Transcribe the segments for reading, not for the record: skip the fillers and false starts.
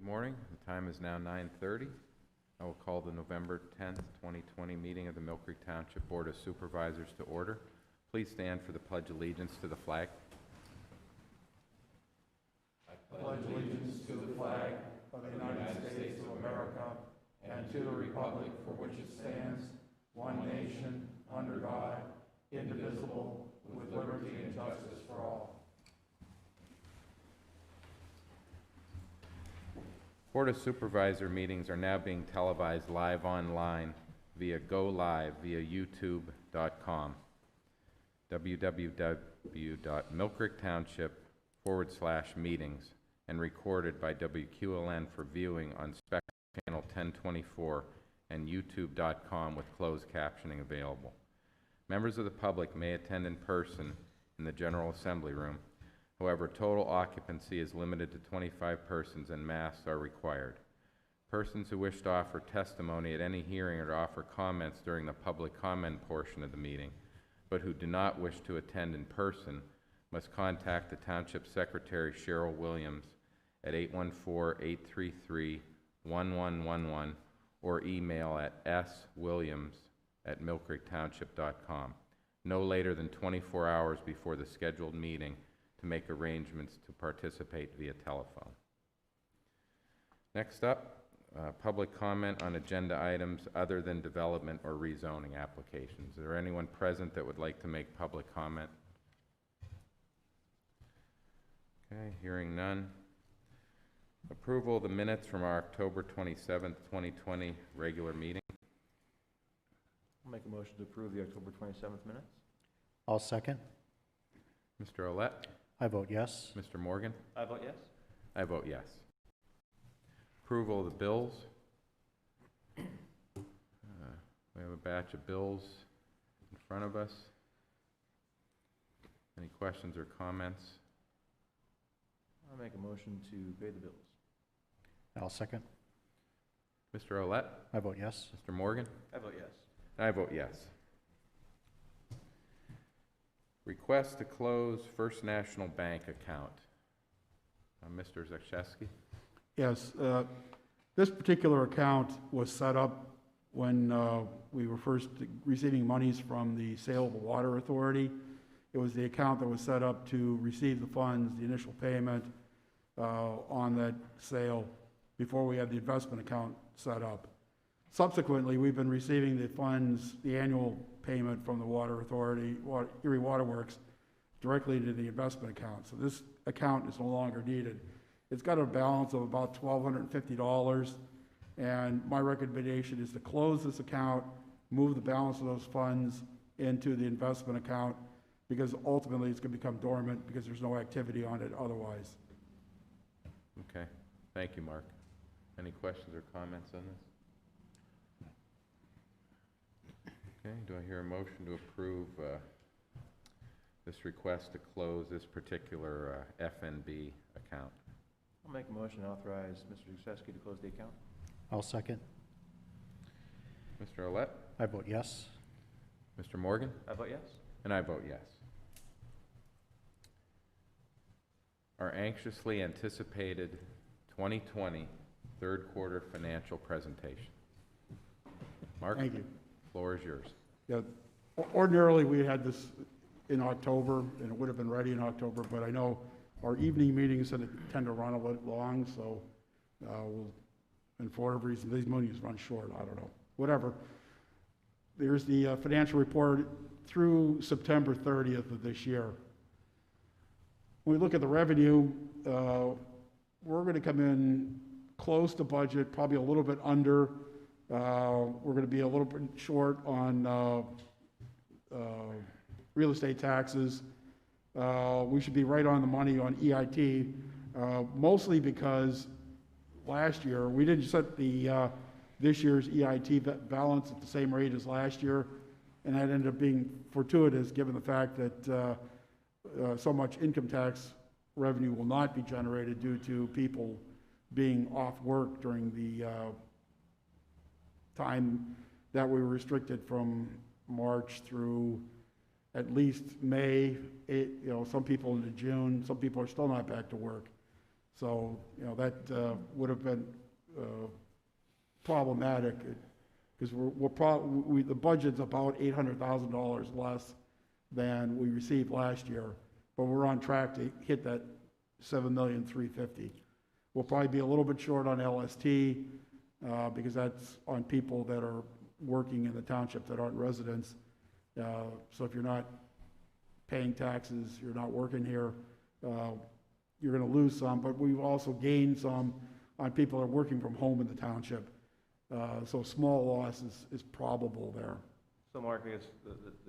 morning. The time is now 9:30. I will call the November 10th, 2020 meeting of the Mill Creek Township Board of Supervisors to order. Please stand for the Pledge of Allegiance to the flag. I pledge allegiance to the flag of the United States of America and to the republic for which it stands, one nation, under God, indivisible, with liberty and justice for all. Board of Supervisor meetings are now being televised live online via Go Live via youtube.com, www.millcreektownship/meetings, and recorded by WQLN for viewing on Spectrum Channel 1024 and youtube.com with closed captioning available. Members of the public may attend in person in the General Assembly Room. However, total occupancy is limited to 25 persons and masks are required. Persons who wish to offer testimony at any hearing or to offer comments during the public comment portion of the meeting, but who do not wish to attend in person, must contact the Township Secretary Cheryl Williams at 814-833-1111 or email at swilliams@millcreektownship.com no later than 24 hours before the scheduled meeting to make arrangements to participate via telephone. Next up, public comment on agenda items other than development or rezoning applications. Is there anyone present that would like to make public comment? Okay, hearing none. Approval of the minutes from our October 27th, 2020 regular meeting. I'll make a motion to approve the October 27th minutes. I'll second. Mr. Olet? I vote yes. Mr. Morgan? I vote yes. I vote yes. Approval of the bills. We have a batch of bills in front of us. Any questions or comments? I'll make a motion to pay the bills. I'll second. Mr. Olet? I vote yes. Mr. Morgan? I vote yes. I vote yes. Request to close First National Bank account. Mr. Zakrzewski? Yes, this particular account was set up when we were first receiving monies from the Saleable Water Authority. It was the account that was set up to receive the funds, the initial payment on that sale before we had the investment account set up. Subsequently, we've been receiving the funds, the annual payment from the Water Authority, Erie Water Works, directly into the investment account. So this account is no longer needed. It's got a balance of about $1,250, and my recommendation is to close this account, move the balance of those funds into the investment account, because ultimately it's going to become dormant because there's no activity on it otherwise. Okay, thank you, Mark. Any questions or comments on this? Okay, do I hear a motion to approve this request to close this particular FNB account? I'll make a motion to authorize Mr. Zakrzewski to close the account. I'll second. Mr. Olet? I vote yes. Mr. Morgan? I vote yes. And I vote yes. Our anxiously anticipated 2020 third quarter financial presentation. Mark? Thank you. The floor is yours. Yeah, ordinarily we had this in October, and it would have been ready in October, but I know our evening meetings tend to run a little long, so and for whatever reason, these meetings run short, I don't know, whatever. There's the financial report through September 30th of this year. When we look at the revenue, we're going to come in close to budget, probably a little bit under. We're going to be a little bit short on real estate taxes. We should be right on the money on EIT, mostly because last year we didn't set the this year's EIT balance at the same rate as last year, and that ended up being fortuitous given the fact that so much income tax revenue will not be generated due to people being off work during the time that we were restricted from March through at least May. Some people into June. Some people are still not back to work. So, that would have been problematic, because the budget's about $800,000 less than we received last year, but we're on track to hit that $7,350,000. We'll probably be a little bit short on LST, because that's on people that are working in the township that aren't residents. So if you're not paying taxes, you're not working here, you're going to lose some, but we've also gained some on people that are working from home in the township. So small loss is probable there. So Mark, I guess,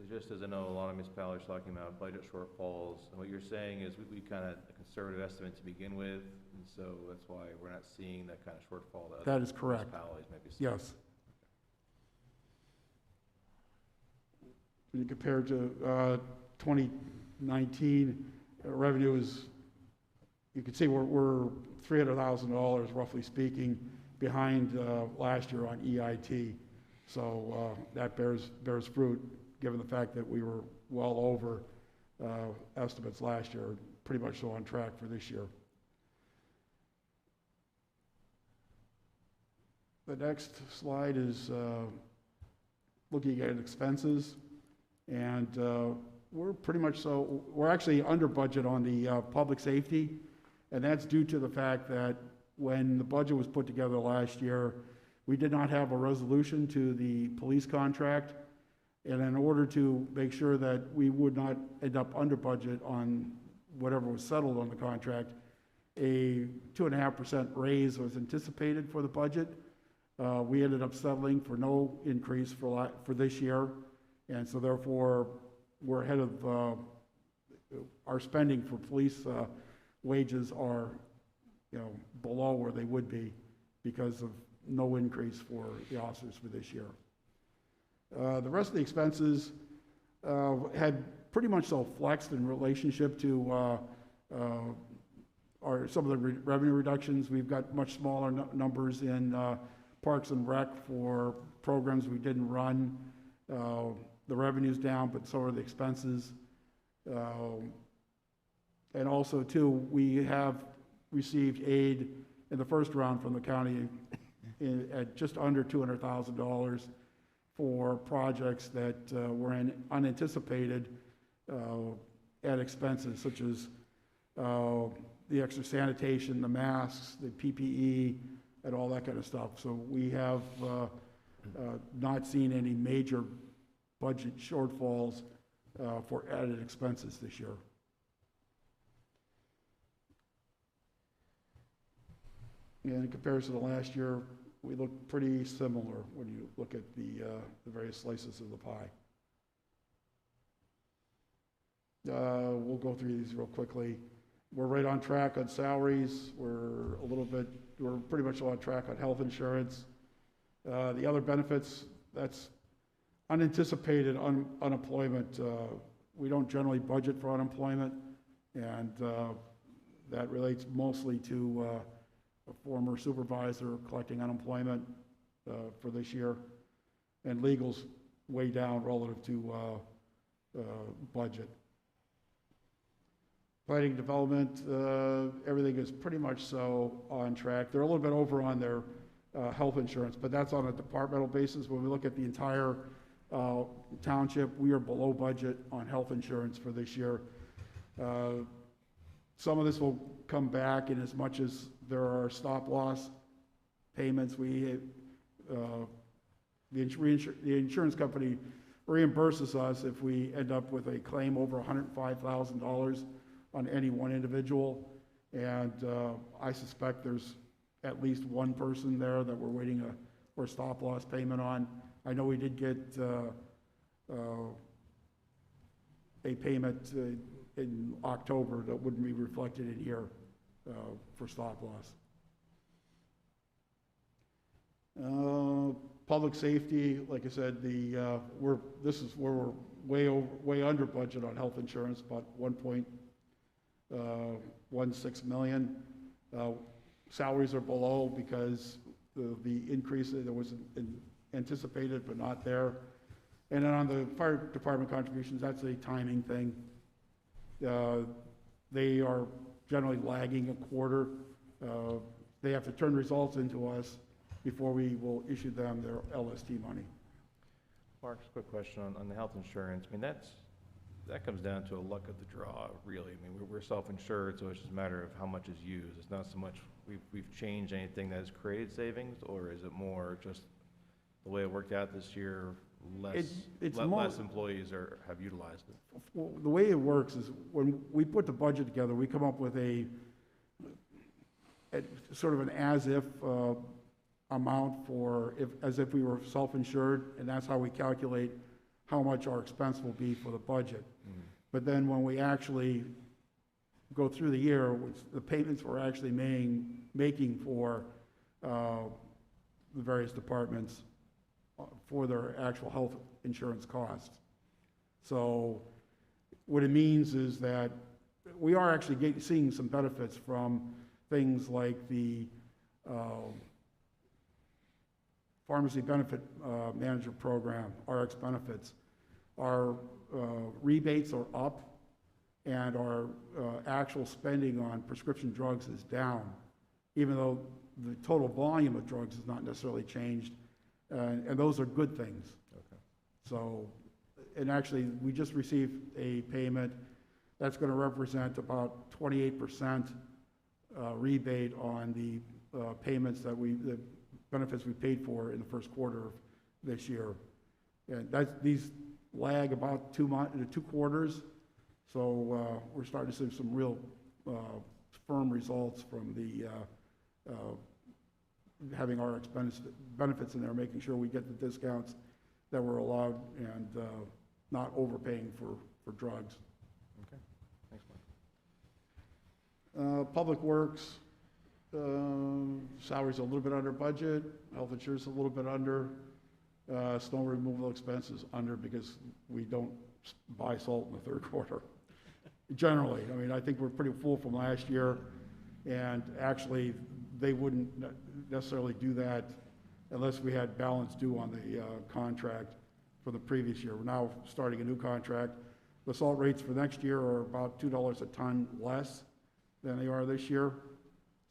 just as I know, a lot of municipalities are talking about budget shortfalls, and what you're saying is we kind of a conservative estimate to begin with, and so that's why we're not seeing that kind of shortfall that That other is correct. municipalities may be seeing. Yes. When you compare to 2019, revenue is, you can see we're $300,000, roughly speaking, behind last year on EIT. So that bears fruit, given the fact that we were well over estimates last year, pretty much so on track for this year. The next slide is looking at expenses, and we're actually under budget on the public safety, and that's due to the fact that when the budget was put together last year, we did not have a resolution to the police contract, and in order to make sure that we would not end up under budget on whatever was settled on the contract, a 2.5% raise was anticipated for the budget. We ended up settling for no increase for this year, and so therefore we're ahead of our spending for police wages are below where they would be because of no increase for the officers for this year. The rest of the expenses had pretty much so flexed in relationship to some of the revenue reductions. We've got much smaller numbers in Parks and Rec for programs we didn't run. The revenue's down, but so are the expenses. And also, too, we have received aid in the first round from the county at just under $200,000 for projects that were unanticipated at expenses, such as the extra sanitation, the masks, the PPE, and all that kind of stuff. So we have not seen any major budget shortfalls for added expenses this year. And in comparison to last year, we look pretty similar when you look at the various slices of the pie. We'll go through these real quickly. We're right on track on salaries. We're pretty much on track on health insurance. The other benefits, that's unanticipated unemployment. We don't generally budget for unemployment, and that relates mostly to a former supervisor collecting unemployment for this year, and legal's way down relative to budget. Planning development, everything is pretty much so on track. They're a little bit over on their health insurance, but that's on a departmental basis. When we look at the entire township, we are below budget on health insurance for this year. Some of this will come back in as much as there are stop loss payments. The insurance company reimburses us if we end up with a claim over $105,000 on any one individual, and I suspect there's at least one person there that we're waiting for a stop loss payment on. I know we did get a payment in October that wouldn't be reflected in here for stop loss. Public safety, like I said, this is where we're way under budget on health insurance, about $1.16 million. Salaries are below because the increase that was anticipated but not there. And then on the fire department contributions, that's a timing thing. They are generally lagging a quarter They have to turn results into us before we will issue them their LST money. Mark, just a quick question on the health insurance. I mean, that comes down to a luck of the draw, really. I mean, we're self-insured, so it's just a matter of how much is used. It's not so much we've changed anything that has created savings, or is it more just the way it worked out this year, less employees have utilized it? Well, the way it works is when we put the budget together, we come up with a sort of an as-if amount as if we were self-insured, and that's how we calculate how much our expense will be for the budget. Mm-hmm. But then when we actually go through the year, the payments we're actually making for the various departments for their actual health insurance costs. So what it means is that we are actually seeing some benefits from things like the Pharmacy Benefit Manager Program, RX Benefits. Our rebates are up, and our actual spending on prescription drugs is down, even though the total volume of drugs has not necessarily changed, and those are good things. Okay. So, and actually, we just received a payment that's going to represent about 28% rebate on the payments the benefits we paid for in the first quarter of this year. And these lag about 2 quarters, so we're starting to see some real firm results from the having our benefits in there, making sure we get the discounts that we're allowed and not overpaying for drugs. Okay. Thanks, Mark. Public Works, salaries a little bit under budget, health insurance a little bit under, snow removal expenses under because we don't buy salt in the third quarter. Generally, I mean, I think we're pretty full from last year, and actually, they wouldn't necessarily do that unless we had balance due on the contract for the previous year. We're now starting a new contract. The salt rates for next year are about $2 a ton less than they are this year.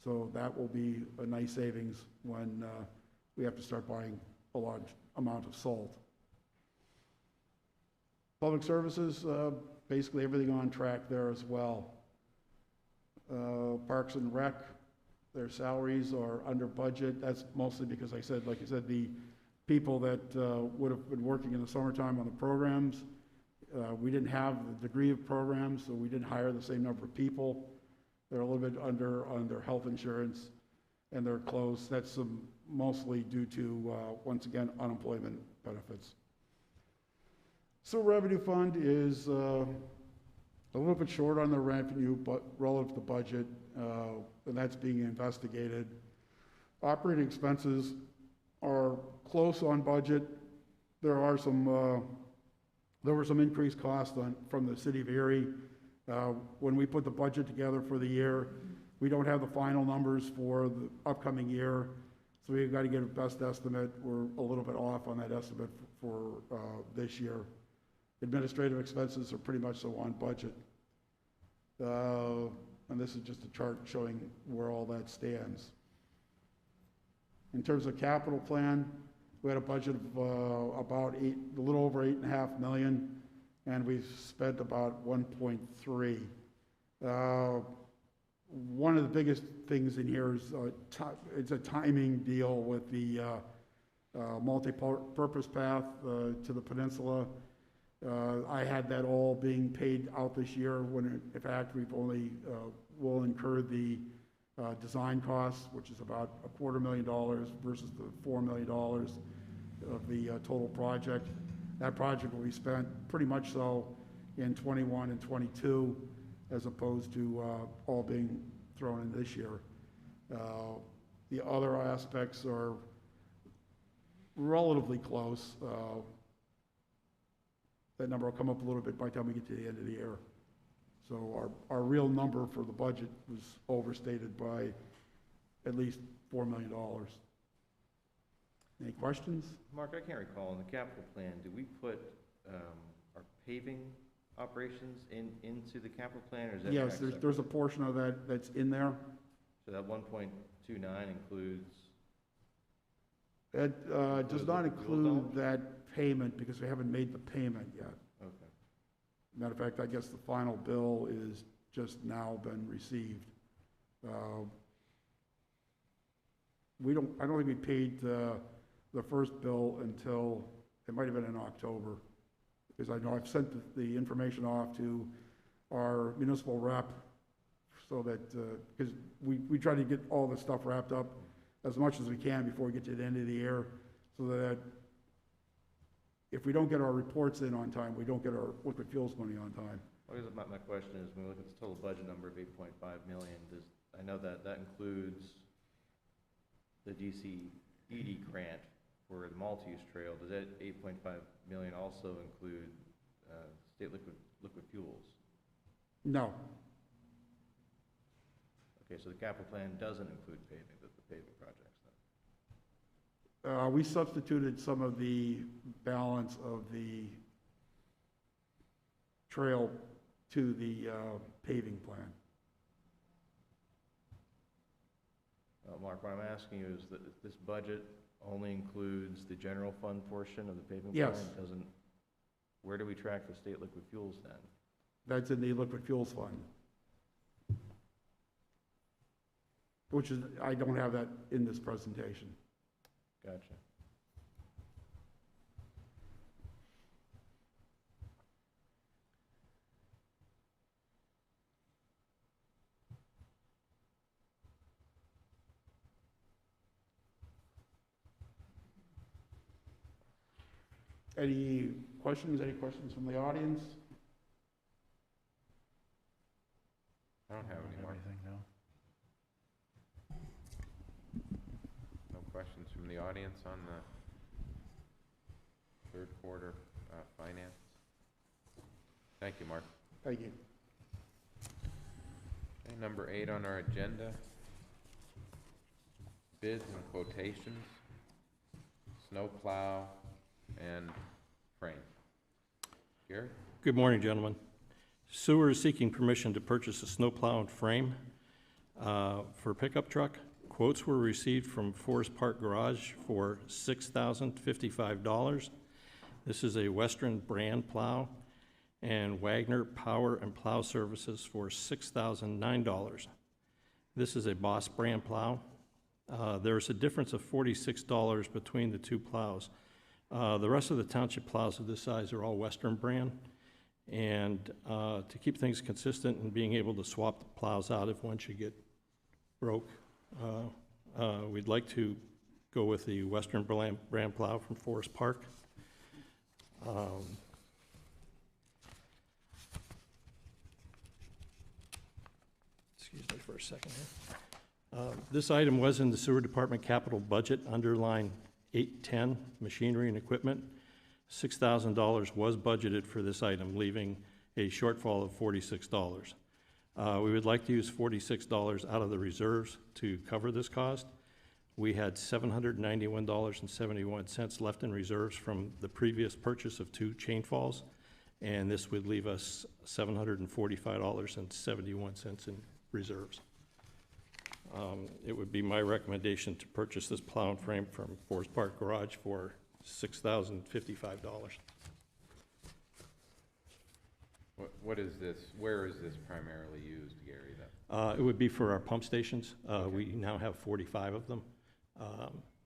So that will be a nice savings when we have to start buying a large amount of salt. Public services, basically everything on track there as well. Parks and Rec, their salaries are under budget. That's mostly because like I said, the people that would have been working in the summertime on the programs, we didn't have the degree of programs, so we didn't hire the same number of people. They're a little bit under on their health insurance, and they're close. That's mostly due to, once again, unemployment benefits. So revenue fund is a little bit short on the revenue, but relative to budget, and that's being investigated. Operating expenses are close on budget. There were some increased costs from the city of Erie. When we put the budget together for the year, we don't have the final numbers for the upcoming year, so we've got to get a best estimate. We're a little bit off on that estimate for this year. Administrative expenses are pretty much so on budget. And this is just a chart showing where all that stands. In terms of capital plan, we had a budget of a little over $8.5 million, and we've spent about 1.3. One of the biggest things in here is it's a timing deal with the multi-purpose path to the peninsula. I had that all being paid out this year when in fact we've only will incur the design costs, which is about $250,000 versus the $4 million of the total project. That project will be spent pretty much so in 21 and 22, as opposed to all being thrown in this year. The other aspects are relatively close. That number will come up a little bit by the time we get to the end of the year. So our real number for the budget was overstated by at least $4 million. Any questions? Mark, I can't recall, in the capital plan, did we put our paving operations into the capital plan, or is that? Yes, there's a portion of that that's in there. So that 1.29 includes, It does Include not the fuel include dollars? that payment because we haven't made the payment yet. okay. Matter of fact, I guess the final bill is just now been received. I don't think we paid the first bill until, it might have been in October. Because I know I've sent the information off to our municipal rep so that, because we try to get all this stuff wrapped up as much as we can before we get to the end of the year, so that if we don't get our reports in on time, we don't get our liquid fuels money on time. Well, I guess my question is, when we look at the total budget number of 8.5 million, I know that includes the DCED grant for the multi-use trail. Does that 8.5 million also include state liquid fuels? No, Okay, so the capital plan doesn't include paving, the paving projects then? we substituted some of the balance of the trail to the paving plan. Mark, what I'm asking you is that this budget only includes the general fund portion of the paving plan? Yes. It doesn't, where do we track the state liquid fuels then? That's in the liquid fuels fund. Which is, I don't have that in this presentation. Gotcha. Any questions? Any questions from the audience? I don't have any more. Anything, no? No questions from the audience on the third quarter finance? Thank you, Mark. Thank you. Okay, number 8 on our agenda, bids and quotations, snow plow and frame. Gary? Good morning, gentlemen. Sewer is seeking permission to purchase a snowplow and frame for pickup truck. Quotes were received from Forest Park Garage for $6,055. This is a Western brand plow, and Wagner Power and Plow Services for $6,009. This is a Boss brand plow. There's a difference of $46 between the two plows. The rest of the township plows of this size are all Western brand. And to keep things consistent and being able to swap the plows out if one should get broke, we'd like to go with the Western brand plow from Forest Park. Excuse me for a second here. This item was in the Sewer Department capital budget, underline 810, machinery and equipment. $6,000 was budgeted for this item, leaving a shortfall of $46. We would like to use $46 out of the reserves to cover this cost. We had $791.71 left in reserves from the previous purchase of 2 chain falls, and this would leave us $745.71 in reserves. It would be my recommendation to purchase this plow and frame from Forest Park Garage for $6,055. What is this? Where is this primarily used, Gary? It would be for our pump stations. We now have 45 of them,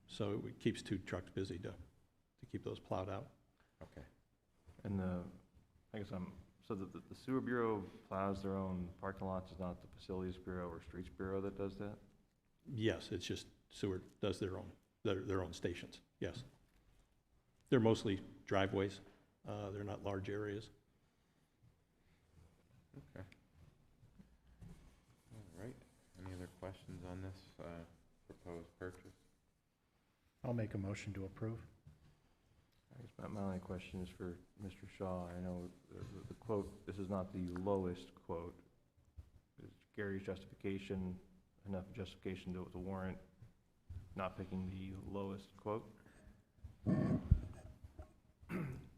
so it keeps 2 trucks busy to keep those plowed out. Okay. And I guess so the sewer bureau plows their own parking lots, is not the facilities bureau or streets bureau that does that? Yes, it's just sewer does their own stations, yes. They're mostly driveways. They're not large areas. Okay. All right. Any other questions on this proposed purchase? I'll make a motion to approve. I guess my only question is for Mr. Shaw. I know the quote, this is not the lowest quote. Is Gary's justification enough justification to warrant not picking the lowest quote?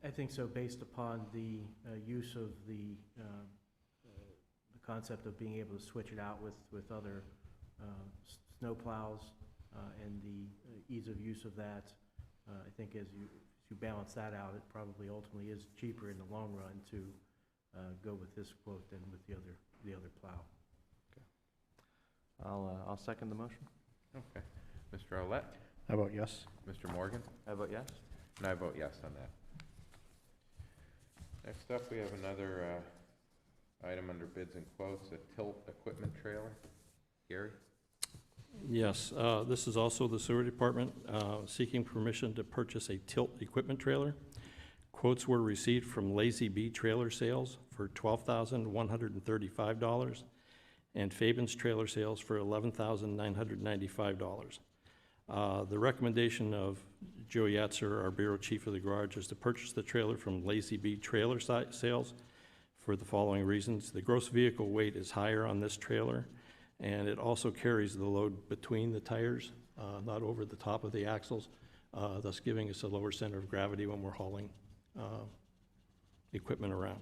I think so, based upon the use of the concept of being able to switch it out with other snow plows and the ease of use of that. I think as you balance that out, it probably ultimately is cheaper in the long run to go with this quote than with the other plow. I'll second the motion. Okay. Mr. Olet? I vote yes. Mr. Morgan? I vote yes. And I vote yes on that. Next up, we have another item under bids and quotes, a tilt equipment trailer. Gary? Yes, this is also the sewer department seeking permission to purchase a tilt equipment trailer. Quotes were received from Lazy Bee Trailer Sales for $12,135 and Fabens Trailer Sales for $11,995. The recommendation of Joe Yatzer, our bureau chief of the garage, is to purchase the trailer from Lazy Bee Trailer Sales for the following reasons. The gross vehicle weight is higher on this trailer, and it also carries the load between the tires, not over the top of the axles, thus giving us a lower center of gravity when we're hauling equipment around.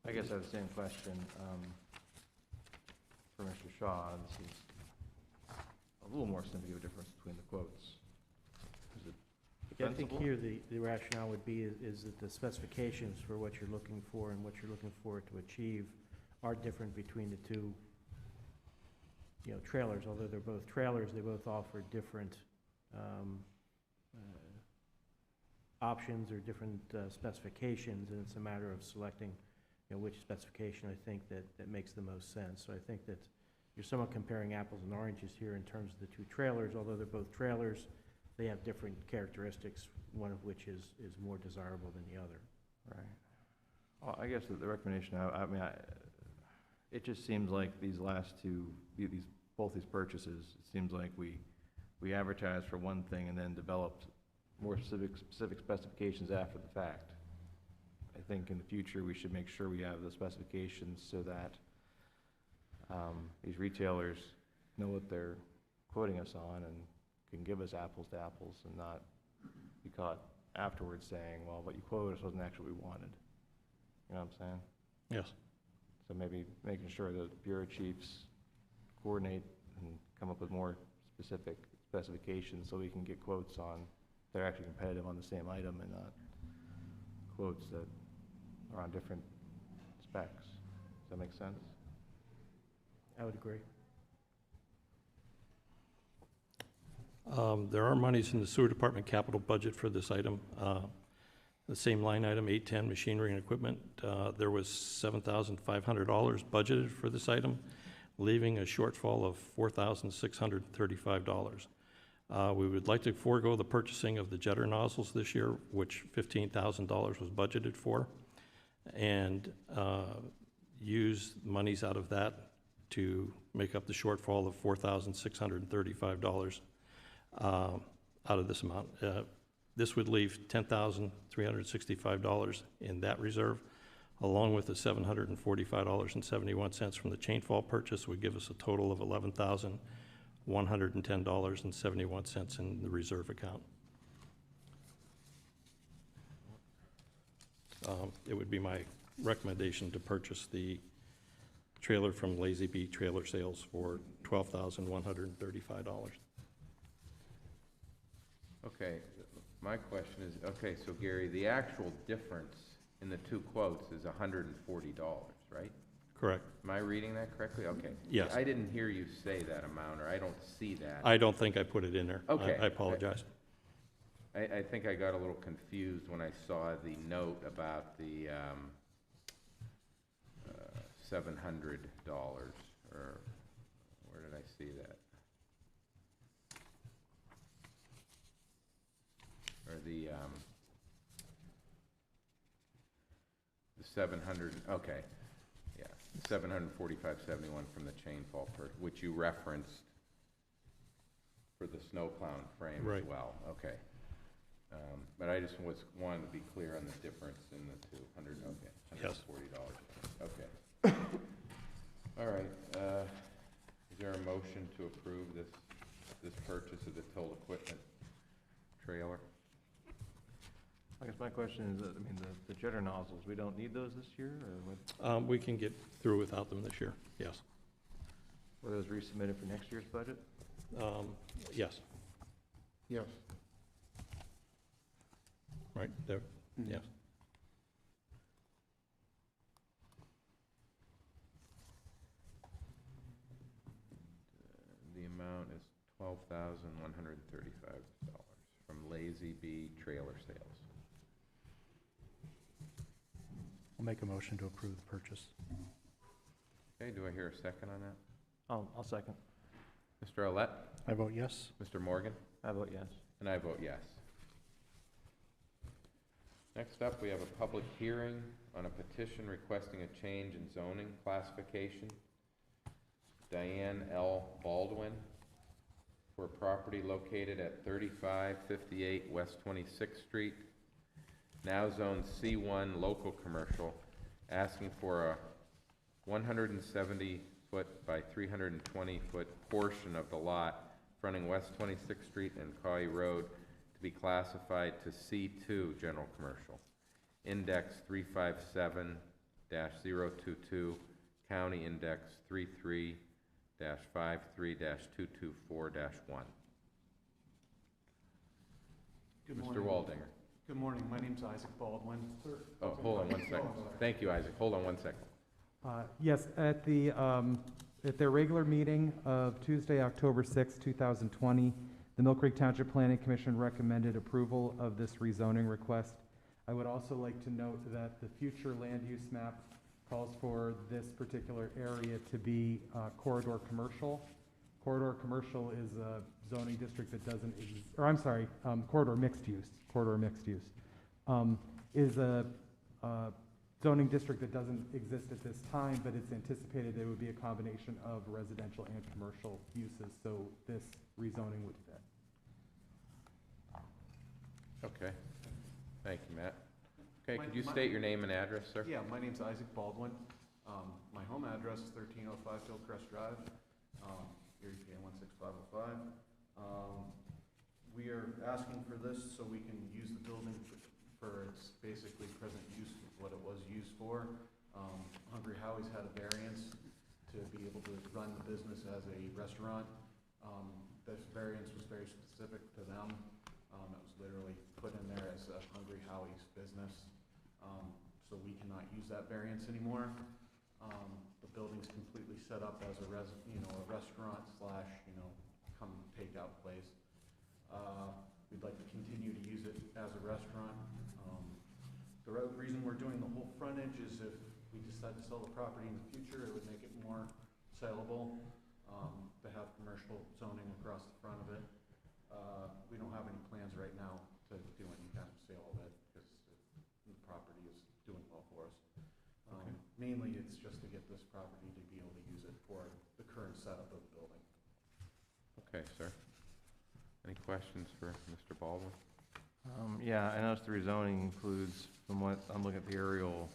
I guess I have the same question for Mr. Shaw. This is a little more significant of a difference between the quotes. Is it Yeah, I think defensible? here the rationale would be is that the specifications for what you're looking for and what you're looking for to achieve are different between the two, trailers. Although they're both trailers, they both offer different options or different specifications, and it's a matter of selecting, which specification I think that makes the most sense. So I think that you're somewhat comparing apples and oranges here in terms of the two trailers. Although they're both trailers, they have different characteristics, one of which is more desirable than the other. Right. Well, I guess the recommendation, it just seems like these last two, both these purchases, it seems like we advertised for one thing and then developed more specific specifications after the fact. I think in the future, we should make sure we have the specifications so that these retailers know what they're quoting us on and can give us apples to apples and not be caught afterwards saying, well, what you quoted us wasn't actually what we wanted. You know what I'm saying? Yes. So maybe making sure that bureau chiefs coordinate and come up with more specific specifications so we can get quotes on, they're actually competitive on the same item and not quotes that are on different specs. Does that make sense? I would agree. There are monies in the sewer department capital budget for this item. The same line item, 810, machinery and equipment. There was $7,500 budgeted for this item, leaving a shortfall of $4,635. We would like to forego the purchasing of the jetter nozzles this year, which $15,000 was budgeted for, and use monies out of that to make up the shortfall of $4,635 out of this amount. This would leave $10,365 in that reserve, along with the $745.71 from the chain fall purchase would give us a total of $11,110.71 in the reserve account. It would be my recommendation to purchase the trailer from Lazy Bee Trailer Sales for $12,135. Okay, my question is, okay, so Gary, the actual difference in the two quotes is $140, right? Correct. Am I reading that correctly? Okay. Yes. I didn't hear you say that amount, or I don't see that. I don't think I put it in there. Okay. I apologize. I think I got a little confused when I saw the note about the $700, or where did I see that? Or the 700, okay, yeah, 745.71 from the chain fall which you referenced for the snow plowing frame as Right. well, okay. But I just wanted to be clear on the difference in the two, okay, Yes. $140, okay. All right, is there a motion to approve this purchase of the toll equipment trailer? I guess my question is, I mean, the jetter nozzles, we don't need those this year, or what? We can get through without them this year, yes. Were those resubmitted for next year's budget? Yes, Yes. right, there, yes. The amount is $12,135 from Lazy Bee Trailer Sales. I'll make a motion to approve the purchase. Okay, do I hear a second on that? I'll second. Mr. Olet? I vote yes. Mr. Morgan? I vote yes. And I vote yes. Next up, we have a public hearing on a petition requesting a change in zoning classification. Diane L. Baldwin for a property located at 3558 West 26th Street, now zoned C1 local commercial, asking for a 170-foot by 320-foot portion of the lot fronting West 26th Street and Coy Road to be classified to C2 general commercial. Index 357-022, County Index 33-53-224-1. Good Mr. morning. Waldinger. Good morning. My name's Isaac Baldwin. Oh, hold on one second. Thank you, Isaac. Hold on one second. Yes, at their regular meeting of Tuesday, October 6, 2020, the Mill Creek Township Planning Commission recommended approval of this rezoning request. I would also like to note that the future land use map calls for this particular area to be corridor commercial. Corridor commercial is a zoning district that doesn't, corridor mixed use. Corridor mixed use is a zoning district that doesn't exist at this time, but it's anticipated there would be a combination of residential and commercial uses, so this rezoning would fit. Okay. Thank you, Matt. Okay, My- could you my- state your name and address, sir? Yeah, my name's Isaac Baldwin. My home address is 1305 Hillcrest Drive, Erie, PA 16505. We are asking for this so we can use the building for its basically present use, what it was used for. Hungry Howie's had a variance to be able to run the business as a restaurant. This variance was very specific to them. It was literally put in there as a Hungry Howie's business. So we cannot use that variance anymore. The building's completely set up as a restaurant slash, come takeout place. We'd like to continue to use it as a restaurant. The reason we're doing the whole frontage is if we decide to sell the property in the future, it would make it more saleable to have commercial zoning across the front of it. We don't have any plans right now to do any kind of sale of it because the property is doing well for us. Okay. Mainly, it's just to get this property to be able to use it for the current setup of the building. Okay, sir. Any questions for Mr. Baldwin? Yeah, I noticed the rezoning includes, from what I'm looking at the aerial,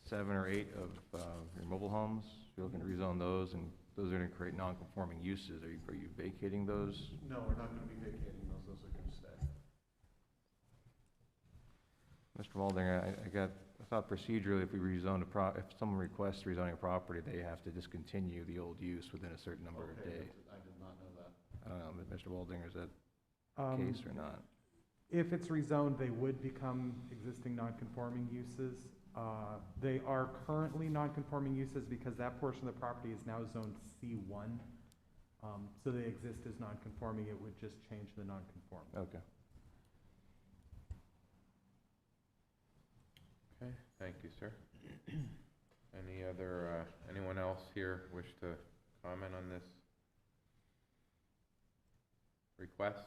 7 or 8 of your mobile homes. You're looking to rezone those, and those are going to create non-conforming uses. Are you vacating those? No, we're not gonna be vacating those. Those are gonna stay. Mr. Waldinger, I thought procedurally, if we rezoned if someone requests rezoning a property, they have to discontinue the old use within a certain number of days. I did not know that. I don't know, but Mr. Waldinger, is that the case or not? If it's rezoned, they would become existing non-conforming uses. They are currently non-conforming uses because that portion of the property is now zoned C1. So they exist as non-conforming, it would just change the non-conforming. Okay. Okay, thank you, sir. Any other, anyone else here wish to comment on this request?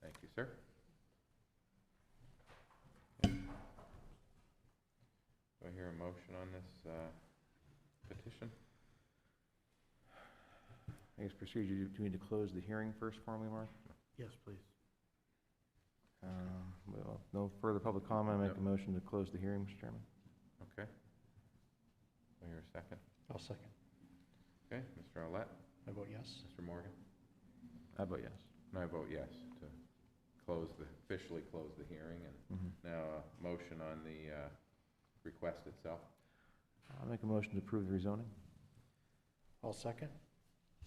Thank you, sir. Okay. Do I hear a motion on this petition? I guess procedure, do we need to close the hearing first formally, Mark? Yes, please. Well, no further public comment. I make a motion to close the hearing, Mr. Chairman. Okay. Do I hear a second? I'll second. Okay, Mr. Olet, I vote yes. Mr. Morgan, I vote yes. And I vote yes to officially close the hearing, and now a motion on the request itself. I'll make a motion to approve the rezoning. I'll second.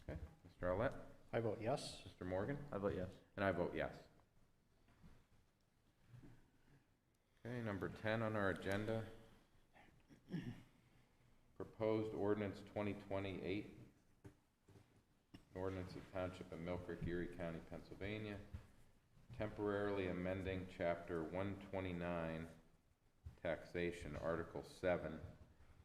Okay, Mr. Arlett, I vote yes. Mr. Morgan, I vote yes. and I vote yes. Okay, number 10 on our agenda, proposed ordinance 2028, ordinance of Township of Mill Creek, Erie County, Pennsylvania, temporarily amending Chapter 129, Taxation, Article 7,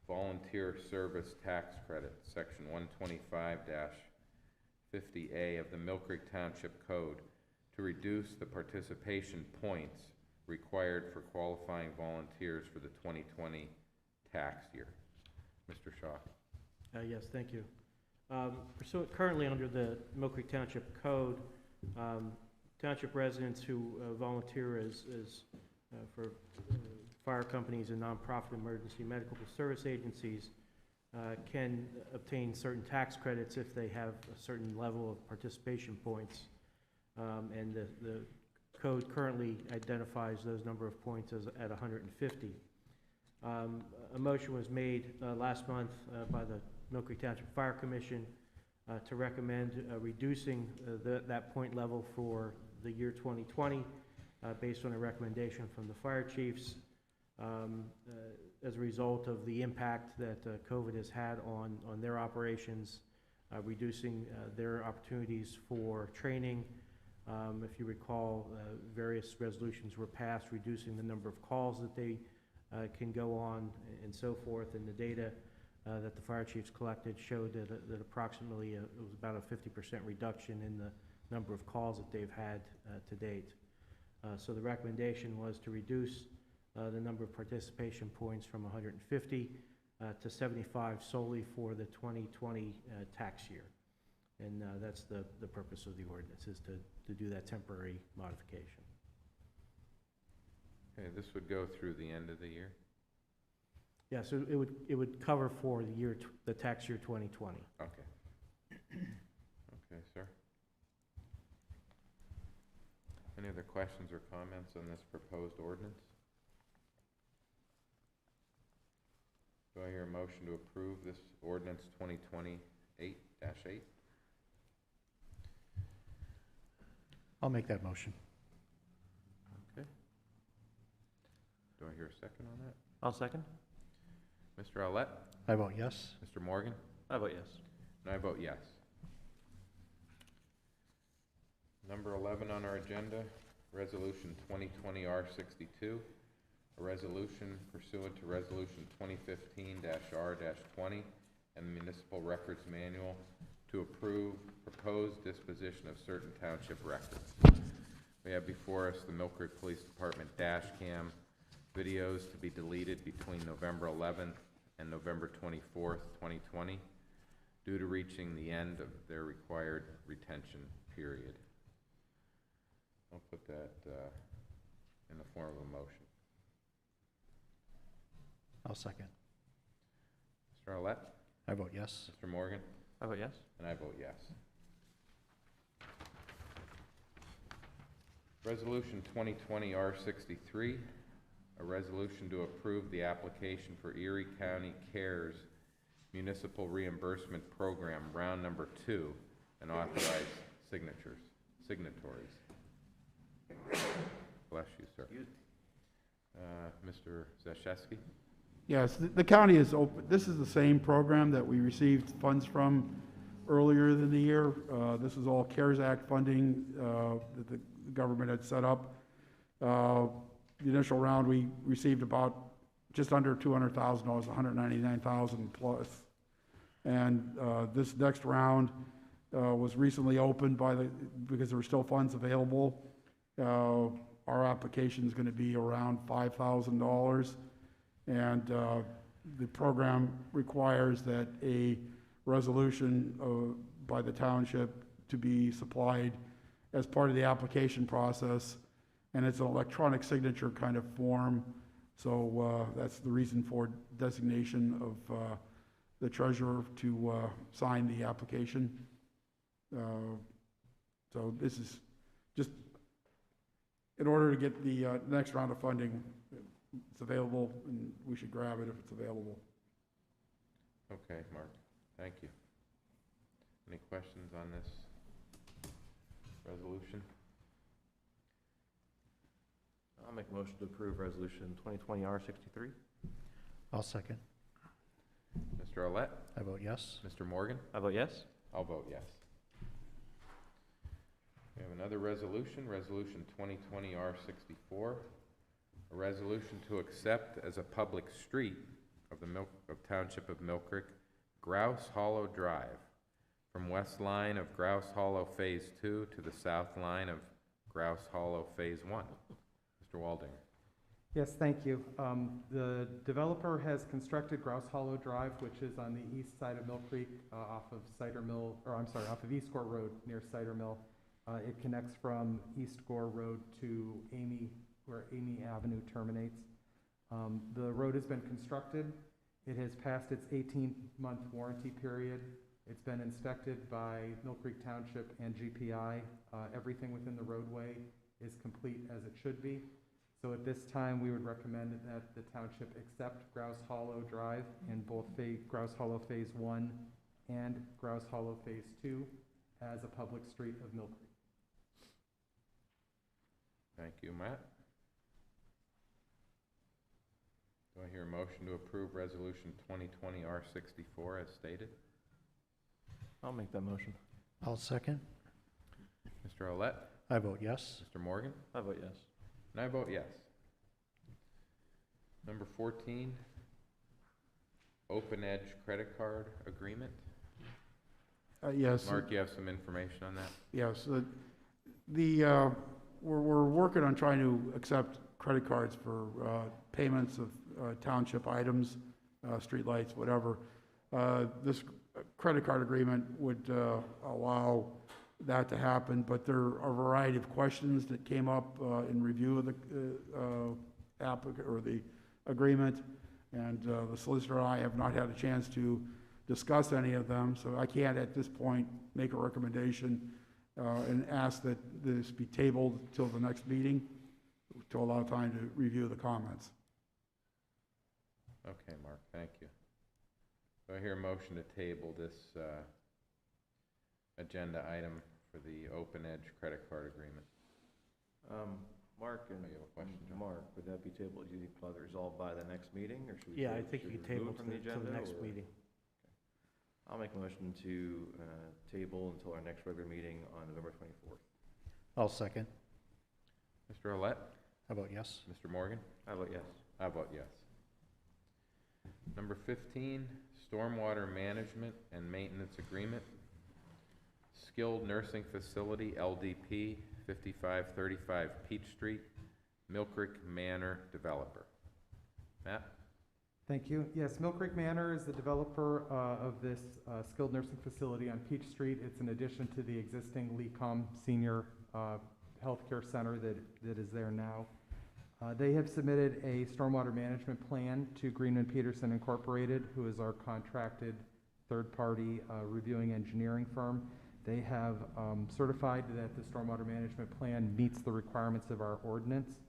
Volunteer Service Tax Credit, Section 125-50A of the Mill Creek Township Code, to reduce the participation points required for qualifying volunteers for the 2020 tax year. Mr. Shaw. Yes, thank you. Currently under the Mill Creek Township Code, township residents who volunteer as for fire companies and nonprofit emergency medical service agencies can obtain certain tax credits if they have a certain level of participation points. And the code currently identifies those number of points as at 150. A motion was made last month by the Mill Creek Township Fire Commission to recommend reducing that point level for the year 2020 based on a recommendation from the fire chiefs as a result of the impact that COVID has had on their operations, reducing their opportunities for training. If you recall, various resolutions were passed reducing the number of calls that they can go on and so forth, and the data that the fire chiefs collected showed that approximately it was about a 50% reduction in the number of calls that they've had to date. So the recommendation was to reduce the number of participation points from 150 to 75 solely for the 2020 tax year. And that's the purpose of the ordinance, is to do that temporary modification. Okay, this would go through the end of the year? Yeah, so it would cover for the year, the tax year 2020. Okay. Okay, sir. Any other questions or comments on this proposed ordinance? Do I hear a motion to approve this ordinance 2028-8? I'll make that motion. Okay. Do I hear a second on that? I'll second. Mr. Arlett? I vote yes. Mr. Morgan? I vote yes. And I vote yes. Number 11 on our agenda, Resolution 2020-R62, a resolution pursuant to Resolution 2015-R-20 and the Municipal Records Manual to approve proposed disposition of certain township records. We have before us the Mill Creek Police Department dash cam videos to be deleted between November 11th and November 24th, 2020, due to reaching the end of their required retention period. I'll put that in the form of a motion. I'll second. Mr. Arlett? I vote yes. Mr. Morgan? I vote yes. And I vote yes. Resolution 2020-R63, a resolution to approve the application for Erie County CARES Municipal Reimbursement Program, round number 2, and authorize signatories. Bless you, sir. Mr. Zashewski? Yes, the county is open, this is the same program that we received funds from earlier in the year. This is all CARES Act funding that the government had set up. The initial round, we received about just under $200,000, $199,000 plus. And this next round was recently opened because there were still funds available. Our application is going to be around $5,000. And the program requires that a resolution by the township to be supplied as part of the application process, and it's an electronic signature kind of form, so that's the reason for designation of the treasurer to sign the application. So this is just in order to get the next round of funding, it's available, and we should grab it if it's available. Okay, Mark, thank you. Any questions on this resolution? I'll make a motion to approve resolution 2020-R63. I'll second. Mr. Olet? I vote yes. Mr. Morgan? I vote yes. I'll vote yes. We have another resolution, Resolution 2020-R64, a resolution to accept as a public street of the Township of Mill Creek, Grouse Hollow Drive, from west line of Grouse Hollow Phase 2 to the south line of Grouse Hollow Phase 1. Mr. Waldinger. Yes, thank you. The developer has constructed Grouse Hollow Drive, which is on the east side of Mill Creek, off of East Gore Road near Cider Mill. It connects from East Gore Road to where Amy Avenue terminates. The road has been constructed. It has passed its 18-month warranty period. It's been inspected by Mill Creek Township and GPI. Everything within the roadway is complete as it should be. So at this time, we would recommend that the township accept Grouse Hollow Drive in both Grouse Hollow Phase 1 and Grouse Hollow Phase 2 as a public street of Mill Creek. Thank you, Matt. Do I hear a motion to approve Resolution 2020-R64 as stated? I'll make that motion. I'll second. Mr. Olet? I vote yes. Mr. Morgan? I vote yes. And I vote yes. Number 14, Open Edge Credit Card Agreement. Yes. Mark, you have some information on that? Yes. We're working on trying to accept credit cards for payments of township items, streetlights, whatever. This credit card agreement would allow that to happen, but there are a variety of questions that came up in review of the applicant or the agreement, and the solicitor and I have not had a chance to discuss any of them, so I can't at this point make a recommendation and ask that this be tabled till the next meeting to allow time to review the comments. Okay, Mark, thank you. Do I hear a motion to table this agenda item for the Open Edge Credit Card Agreement? Mark and Oh, you have a question, John? Mark, would that be tabled, do you think probably resolved by the next meeting, or should we? Yeah, I think should you we can table remove it from the to the agenda, next or- meeting. I'll make a motion to table until our next regular meeting on November 24th. I'll second. Mr. Olet? I vote yes. Mr. Morgan? I vote yes. I vote yes. Number 15, Stormwater Management and Maintenance Agreement. Skilled Nursing Facility, LDP, 5535 Peach Street, Mill Creek Manor Developer. Matt? Thank you. Yes, Mill Creek Manor is the developer of this skilled nursing facility on Peach Street. It's an addition to the existing LECOM Senior Healthcare Center that is there now. They have submitted a stormwater management plan to Greenman Peterson Incorporated, who is our contracted third-party reviewing engineering firm. They have certified that the stormwater management plan meets the requirements of our ordinance.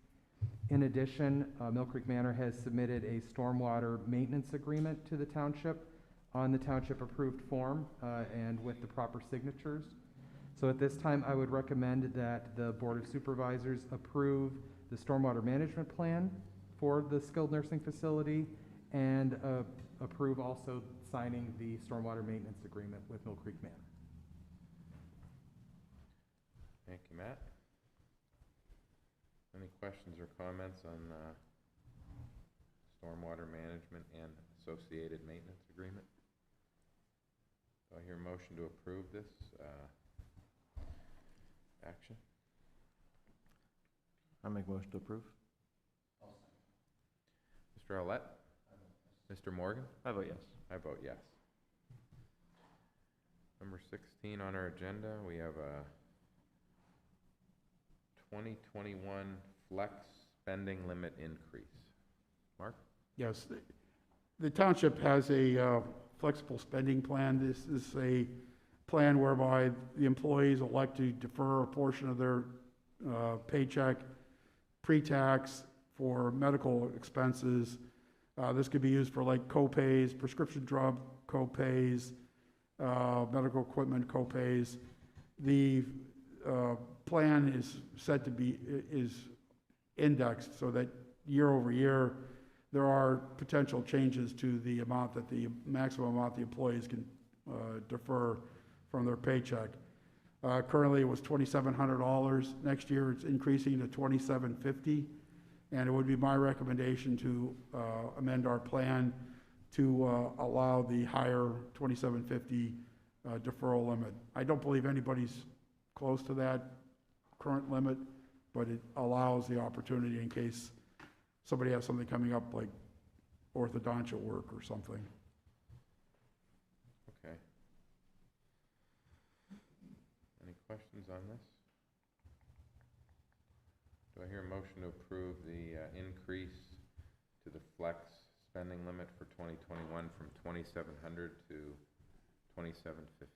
In addition, Mill Creek Manor has submitted a stormwater maintenance agreement to the township on the township-approved form and with the proper signatures. So at this time, I would recommend that the Board of Supervisors approve the stormwater management plan for the skilled nursing facility and approve also signing the stormwater maintenance agreement with Mill Creek Manor. Thank you, Matt. Any questions or comments on stormwater management and associated maintenance agreement? Do I hear a motion to approve this action? I make a motion to approve. Mr. Olet? Mr. Morgan? I vote yes. I vote yes. Number 16 on our agenda, we have a 2021 flex spending limit increase. Mark? Yes, the township has a flexible spending plan. This is a plan whereby the employees elect to defer a portion of their paycheck pre-tax for medical expenses. This could be used for like co-pays, prescription drug co-pays, medical equipment co-pays. The plan is set to be, is indexed so that year over year, there are potential changes to the amount that the maximum amount the employees can defer from their paycheck. Currently, it was $2,700. Next year, it's increasing to $2,750. And it would be my recommendation to amend our plan to allow the higher $2,750 deferral limit. I don't believe anybody's close to that current limit, but it allows the opportunity in case somebody has something coming up like orthodontia work or something. Okay. Any questions on this? Do I hear a motion to approve the increase to the flex spending limit for 2021 from 2,700 to 2,750?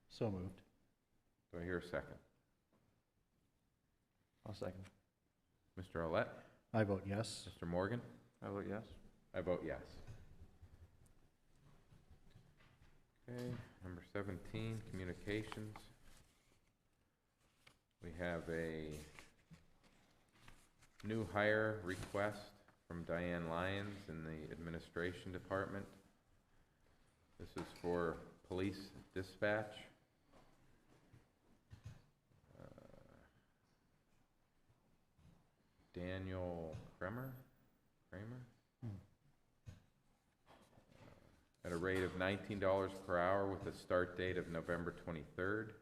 So moved. Do I hear a second? I'll second. Mr. Olet? I vote yes. Mr. Morgan? I vote yes. I vote yes. Okay, number 17, communications. We have a new hire request from Diane Lyons in the administration department. This is for police dispatch. Daniel Kramer? At a rate of $19 per hour with a start date of November 23rd.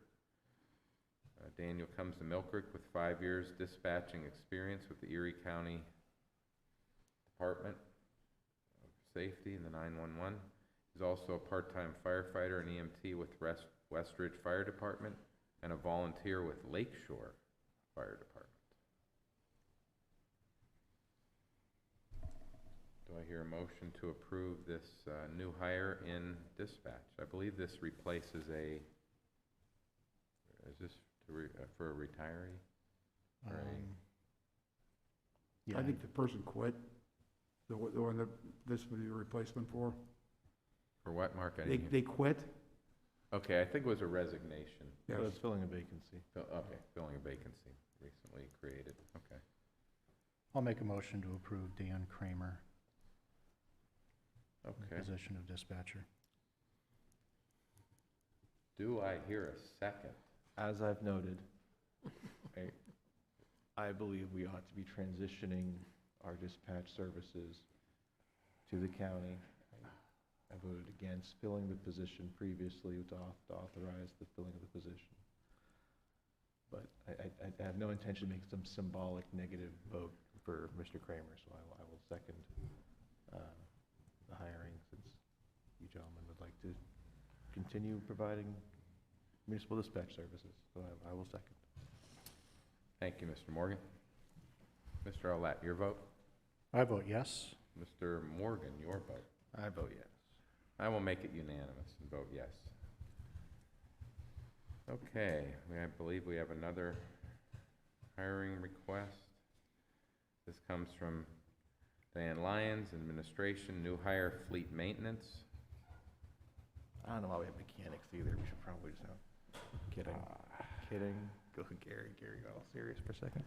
Daniel comes to Mill Creek with 5 years dispatching experience with the Erie County Department of Safety and the 911. He's also a part-time firefighter and EMT with Westridge Fire Department and a volunteer with Lakeshore Fire Department. Do I hear a motion to approve this new hire in dispatch? I believe this replaces is this for a retiree? Or Yeah, I think the person quit, the one that this would be a replacement for. For what, Mark? I They, didn't hear. they quit? Okay, I think it was a resignation. Yes. So it's filling a vacancy. Okay, filling a vacancy recently created. Okay. I'll make a motion to approve Dan Kramer in the Okay. position of dispatcher. Do I hear a second? As I've noted, I believe we ought to be transitioning our dispatch services to the county. I voted against filling the position previously to authorize the filling of the position. But I have no intention of making some symbolic negative vote for Mr. Kramer, so I will second the hiring, since you gentlemen would like to continue providing municipal dispatch services. So I will second. Thank you, Mr. Morgan. Mr. Olet, your vote? I vote yes. Mr. Morgan, your vote? I vote yes. I will make it unanimous and vote yes. Okay, I believe we have another hiring request. This comes from Diane Lyons, Administration, new hire fleet maintenance. I don't know why we have mechanics either. We should probably just have, kidding. Go Gary got all serious for a second.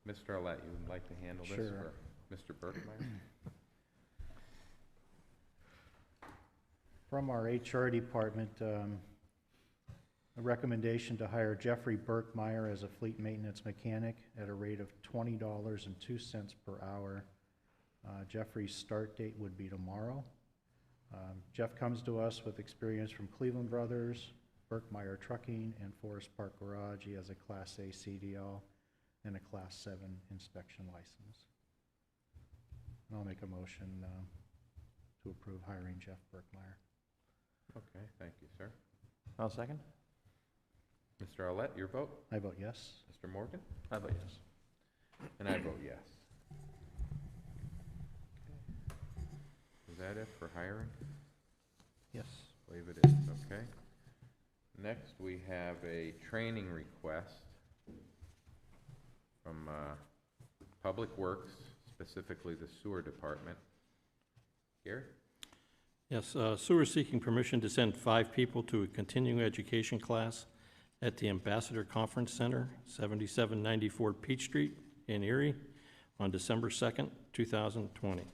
Mr. Olet, you would like to handle this? Sure. Or Mr. Berkmeyer? From our HR department, a recommendation to hire Jeffrey Berkmeyer as a fleet maintenance mechanic at a rate of $20.02 per hour. Jeffrey's start date would be tomorrow. Jeff comes to us with experience from Cleveland Brothers, Berkmeyer Trucking, and Forest Park Garage. He has a Class A CDL and a Class 7 inspection license. And I'll make a motion to approve hiring Jeff Berkmeyer. Okay, thank you, sir. I'll second. Mr. Olet, your vote? I vote yes. Mr. Morgan? I vote yes. And I vote yes. Is that it for hiring? Yes. I believe it is, okay. Next, we have a training request from Public Works, specifically the Sewer Department. Gary? Yes, sewer seeking permission to send 5 people to a continuing education class at the Ambassador Conference Center, 7794 Peach Street in Erie, on December 2nd, 2020.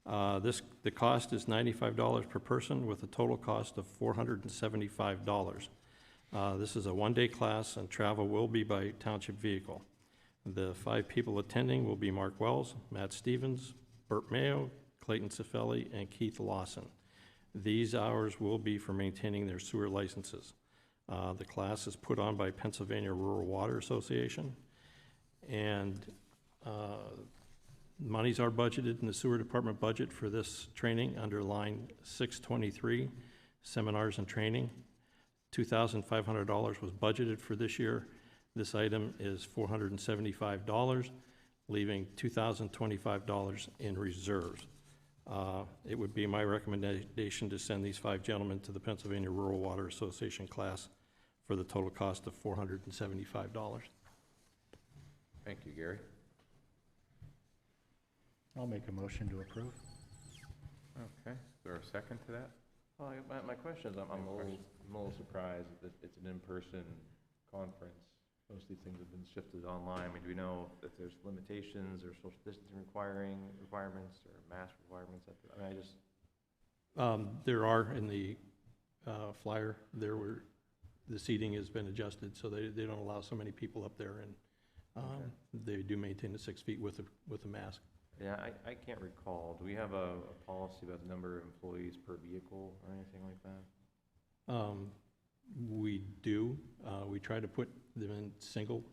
The cost is $95 per person with a total cost of $475. This is a one-day class and travel will be by township vehicle. The 5 people attending will be Mark Wells, Matt Stevens, Burt Mayo, Clayton Cifelli, and Keith Lawson. These hours will be for maintaining their sewer licenses. The class is put on by Pennsylvania Rural Water Association, and monies are budgeted in the sewer department budget for this training under line 623, seminars and training. $2,500 was budgeted for this year. This item is $475, leaving $2,025 in reserves. It would be my recommendation to send these 5 gentlemen to the Pennsylvania Rural Water Association class for the total cost of $475. Thank you, Gary. I'll make a motion to approve. Okay, is there a second to that? Well, my question is, I'm a little surprised that it's an in-person conference. Most of these things have been shifted online. I mean, do we know if there's limitations or social distancing requirements or mask requirements? I mean, I just... There are in the flyer, the seating has been adjusted, so they don't allow so many people up there, and they do maintain the 6 feet with a mask. Yeah, I can't recall. Do we have a policy about the number of employees per vehicle or anything like that? We do. We try to put them in single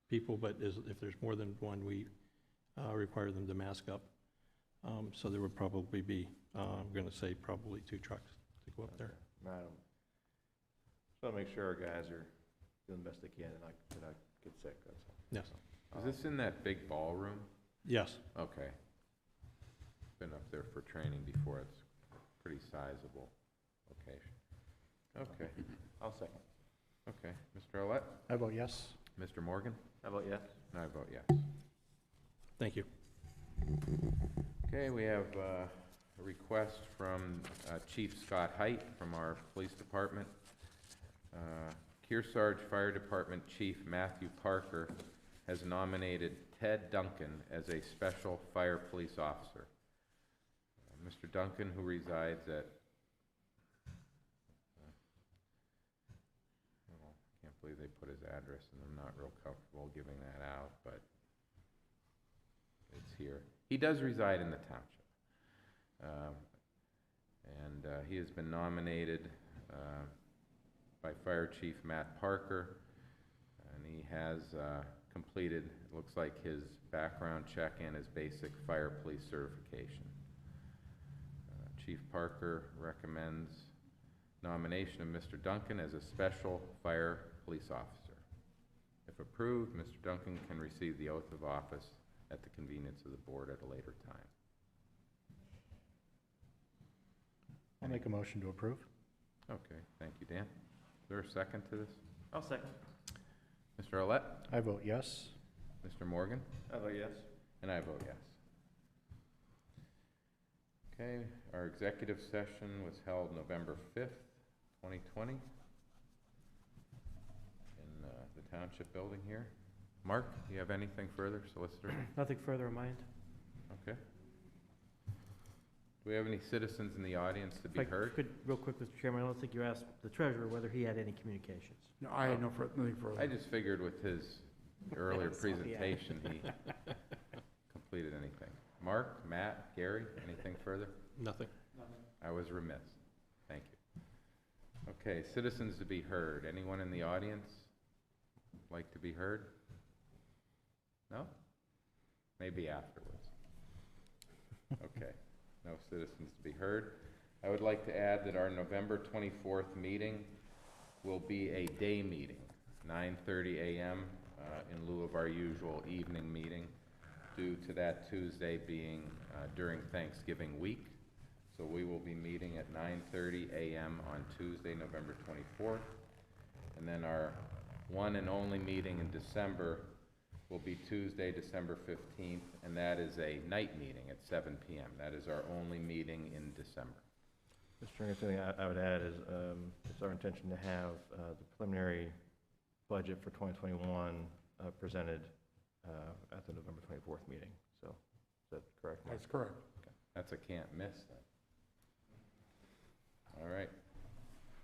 people, but if there's more than one, we require them to mask up. So there would probably be, I'm going to say probably 2 trucks to go up there. Madam, just want to make sure our guys are doing the best they can and not get sick, that's all. Yes. Is this in that big ballroom? Yes. Okay. Been up there for training before. It's a pretty sizable location. Okay, I'll second. okay. Mr. Olet? I vote yes. Mr. Morgan? How about yes? And I vote yes. Thank you. Okay, we have a request from Chief Scott Height from our police department. Kearsarge Fire Department Chief Matthew Parker has nominated Ted Duncan as a special fire police officer. Mr. Duncan, who resides at, well, I can't believe they put his address, and I'm not real comfortable giving that out, but it's here. He does reside in the township. And he has been nominated by Fire Chief Matt Parker, and he has completed, it looks like, his background check and his basic fire police certification. Chief Parker recommends nomination of Mr. Duncan as a special fire police officer. If approved, Mr. Duncan can receive the oath of office at the convenience of the board at a later time. I'll make a motion to approve. Okay, thank you, Dan. Is there a second to this? I'll second. Mr. Olet? I vote yes. Mr. Morgan? How about yes? And I vote yes. Okay, our executive session was held November 5th, 2020 in the township building here. Mark, do you have anything further, solicitor? Nothing further in mind. Okay. Do we have any citizens in the audience to be If I heard? could, real quick, Mr. Chairman, I don't think you asked the treasurer whether he had any communications. No, I had nothing further. I just figured with his earlier That's all he had. presentation, he completed anything. Mark, Matt, Gary, anything further? Nothing. I was remiss. Thank you. Okay, citizens to be heard. Anyone in the audience like to be heard? No? Maybe afterwards. Okay, no citizens to be heard. I would like to add that our November 24th meeting will be a day meeting, 9:30 a.m. In lieu of our usual evening meeting, due to that Tuesday being during Thanksgiving week. So we will be meeting at 9:30 a.m. on Tuesday, November 24th. And then our one and only meeting in December will be Tuesday, December 15th, and that is a night meeting at 7 p.m. That is our only meeting in December. Mr. Chairman, the only thing I would add is, it's our intention to have the preliminary budget for 2021 presented at the November 24th meeting. So, is that correct, Mark? That's correct. That's a can't miss then. All right.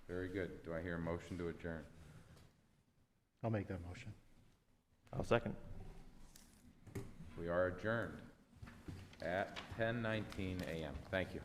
Very good. Do I hear a motion to adjourn? I'll make that motion. I'll second. We are adjourned at 10:19 a.m. Thank you.